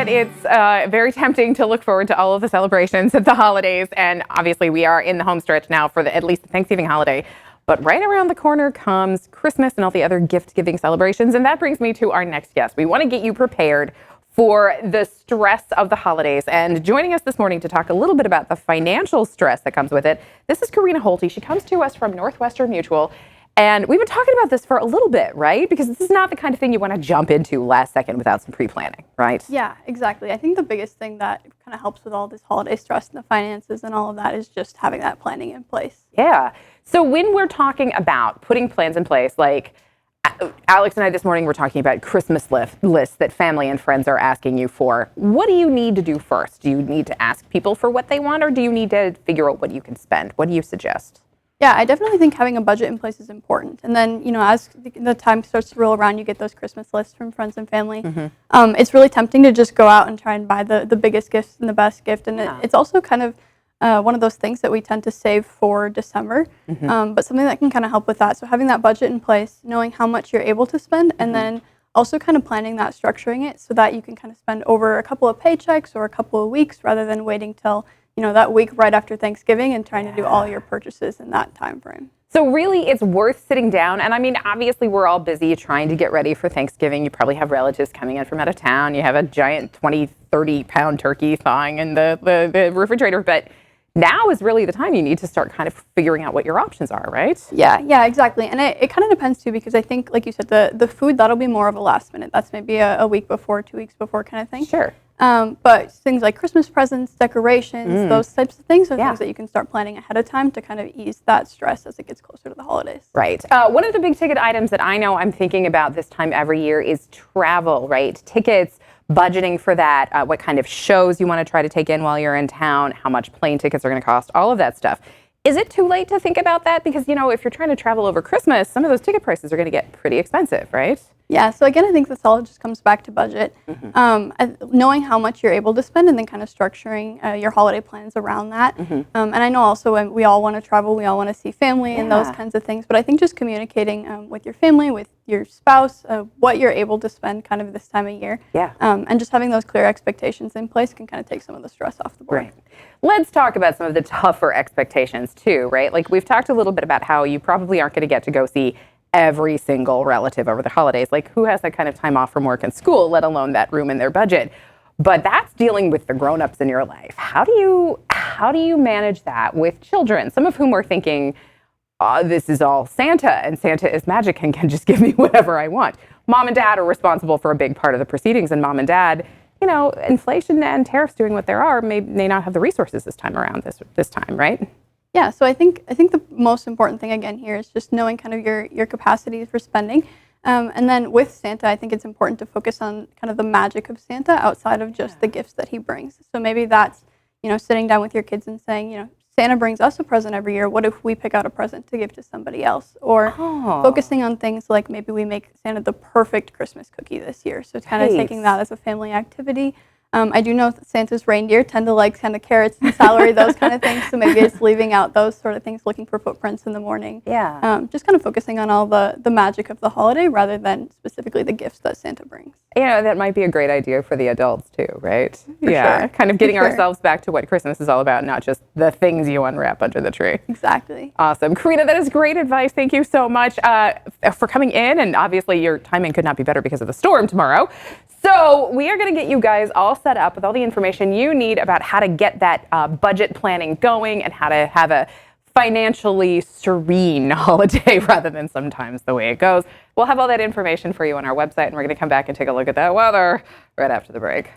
that it's very tempting to look forward to all of the celebrations at the holidays. And obviously we are in the home stretch now for at least the Thanksgiving holiday. But right around the corner comes Christmas and all the other gift-giving celebrations. And that brings me to our next guest. We want to get you prepared for the stress of the holidays. And joining us this morning to talk a little bit about the financial stress that comes with it, this is Korina Holte. She comes to us from Northwestern Mutual. And we've been talking about this for a little bit, right? Because this is not the kind of thing you want to jump into last second without some pre-planning, right? Yeah, exactly. I think the biggest thing that kind of helps with all this holiday stress and the finances and all of that is just having that planning in place. Yeah. So when we're talking about putting plans in place, like Alex and I this morning were talking about Christmas lists that family and friends are asking you for. What do you need to do first? Do you need to ask people for what they want, or do you need to figure out what you can spend? What do you suggest? Yeah, I definitely think having a budget in place is important. And then, as the time starts to roll around, you get those Christmas lists from friends and family. Mm-hmm. It's really tempting to just go out and try and buy the biggest gifts and the best gift. And it's also kind of one of those things that we tend to save for December, but something that can kind of help with that. So having that budget in place, knowing how much you're able to spend, and then also kind of planning that, structuring it so that you can kind of spend over a couple of paychecks or a couple of weeks rather than waiting till that week right after Thanksgiving and trying to do all your purchases in that time frame. So really, it's worth sitting down. And I mean, obviously, we're all busy trying to get ready for Thanksgiving. You probably have relatives coming in from out of town. You have a giant 20, 30-pound turkey thawing in the refrigerator. But now is really the time you need to start kind of figuring out what your options are, right? Yeah, exactly. And it kind of depends, too, because I think, like you said, the food, that'll be more of a last minute. That's maybe a week before, 2 weeks before kind of thing. Sure. But things like Christmas presents, decorations, those types of things are things that you can start planning ahead of time to kind of ease that stress as it gets closer to the holidays. Right. One of the big ticket items that I know I'm thinking about this time every year is travel, right? Tickets, budgeting for that, what kind of shows you want to try to take in while you're in town, how much plane tickets are going to cost, all of that stuff. Is it too late to think about that? Because, if you're trying to travel over Christmas, some of those ticket prices are going to get pretty expensive, right? Yeah, so again, I think this all just comes back to budget. Knowing how much you're able to spend and then kind of structuring your holiday plans around that. And I know also when we all want to travel, we all want to see family and those kinds of things. But I think just communicating with your family, with your spouse, what you're able to spend kind of this time of year. And just having those clear expectations in place can kind of take some of the stress off the board. Right. Let's talk about some of the tougher expectations too, right? Like we've talked a little bit about how you probably aren't going to get to go see every single relative over the holidays. Like who has that kind of time off from work and school, let alone that room in their budget? But that's dealing with the grown-ups in your life. How do you manage that with children, some of whom are thinking, this is all Santa and Santa is magic and can just give me whatever I want. Mom and dad are responsible for a big part of the proceedings, and mom and dad, inflation and tariffs doing what there are may not have the resources this time around, this time, right? Yeah, so I think the most important thing again here is just knowing kind of your capacity for spending. And then with Santa, I think it's important to focus on kind of the magic of Santa outside of just the gifts that he brings. So maybe that's, sitting down with your kids and saying, Santa brings us a present every year. What if we pick out a present to give to somebody else? Or focusing on things like maybe we make Santa the perfect Christmas cookie this year. So it's kind of taking that as a family activity. I do know that Santa's reindeer tend to like kind of carrots and celery, those kind of things. So maybe it's leaving out those sort of things, looking for footprints in the morning. Just kind of focusing on all the magic of the holiday rather than specifically the gifts that Santa brings. That might be a great idea for the adults too, right? For sure. Kind of getting ourselves back to what Christmas is all about, not just the things you unwrap under the tree. Exactly. Awesome. Korina, that is great advice. Thank you so much for coming in. And obviously your timing could not be better because of the storm tomorrow. So we are going to get you guys all set up with all the information you need about how to get that budget planning going and how to have a financially serene holiday rather than sometimes the way it goes. We'll have all that information for you on our website, and we're going to come back and take a look at that weather right after the break.